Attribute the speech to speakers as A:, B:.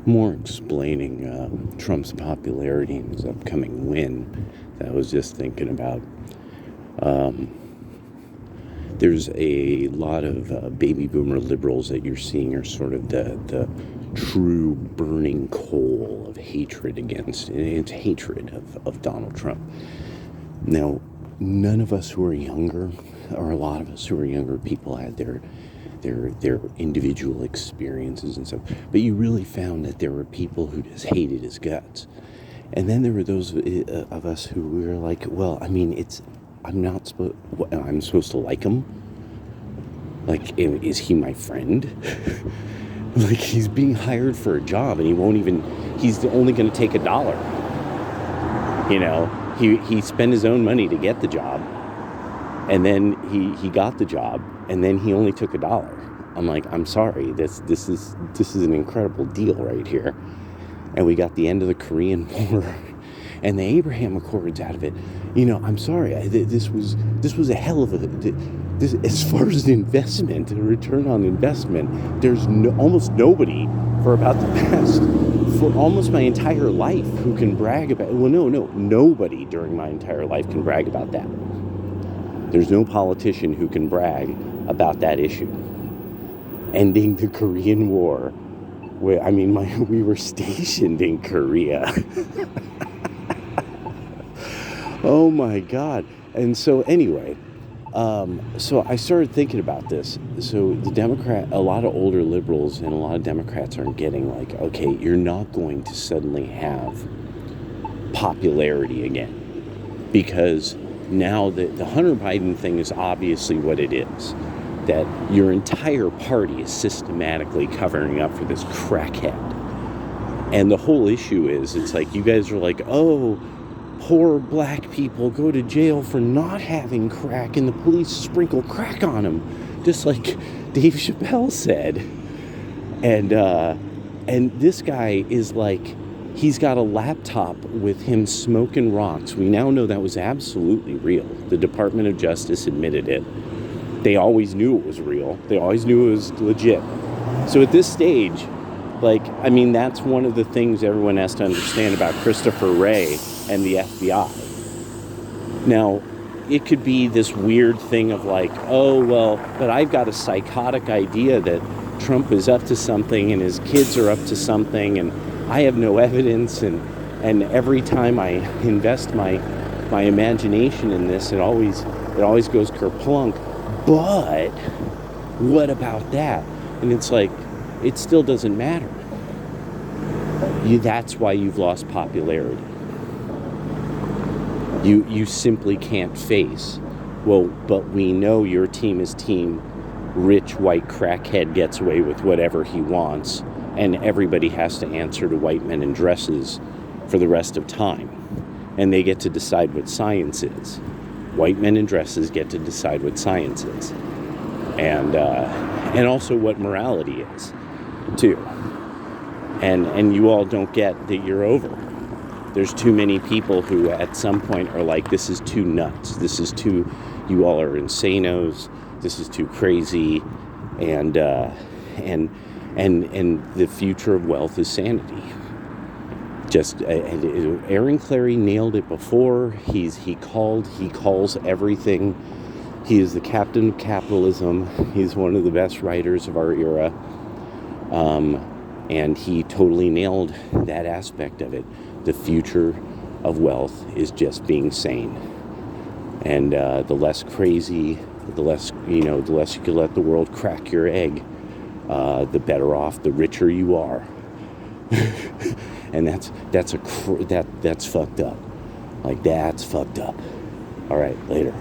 A: more explaining Trump's popularity and his upcoming win that I was just thinking about. There's a lot of baby boomer liberals that you're seeing are sort of the true burning coal of hatred against, it's hatred of Donald Trump. Now, none of us who are younger, or a lot of us who are younger people, had their individual experiences and stuff, but you really found that there were people who just hated his guts. And then there were those of us who were like, well, I mean, I'm supposed to like him? Like, is he my friend? Like, he's being hired for a job and he's only going to take $1. You know, he spent his own money to get the job, and then he got the job, and then he only took $1. I'm like, I'm sorry, this is an incredible deal right here. And we got the end of the Korean War and the Abraham Accords out of it. You know, I'm sorry, this was a hell of this, as far as investment, return on investment. There's almost nobody for almost my entire life who can brag about. Well, nobody during my entire life can brag about that. There's no politician who can brag about that issue. Ending the Korean War. We were stationed in Korea. Oh my God. And so anyway, so I started thinking about this. So a lot of older liberals and a lot of Democrats aren't getting like, okay, you're not going to suddenly have popularity again. Because now the Hunter Biden thing is obviously what it is. That your entire party is systematically covering up for this crackhead. And the whole issue is, it's like, you guys are like, oh, poor black people go to jail for not having crack, and the police sprinkle crack on them, just like Dave Chappelle said. And this guy is like, he's got a laptop with him smoking rocks. We now know that was absolutely real. The Department of Justice admitted it. They always knew it was real. They always knew it was legit. So at this stage, that's one of the things everyone has to understand about Christopher Wray and the FBI. Now, it could be this weird thing of like, oh, well, but I've got a psychotic idea that Trump is up to something and his kids are up to something, and I have no evidence, and every time I invest my imagination in this, it always goes kerplunk. But what about that? And it's like, it still doesn't matter. That's why you've lost popularity. You simply can't face, well, but we know your team is team rich white crackhead gets away with whatever he wants, and everybody has to answer to white men in dresses for the rest of time. And they get to decide what science is. White men in dresses get to decide what science is, and also what morality is, too. And you all don't get that you're over. There's too many people who at some point are like, this is too nuts. This is too, you all are insanos. This is too crazy, and the future of wealth is sanity. Just Aaron Clarey nailed it before. He calls everything. He is the captain of capitalism. He's one of the best writers of our era, and he totally nailed that aspect of it. The future of wealth is just being sane, and the less crazy, the less you can let the world crack your egg, the better off, the richer you are. And that's fucked up. Like, that's fucked up. All right, later.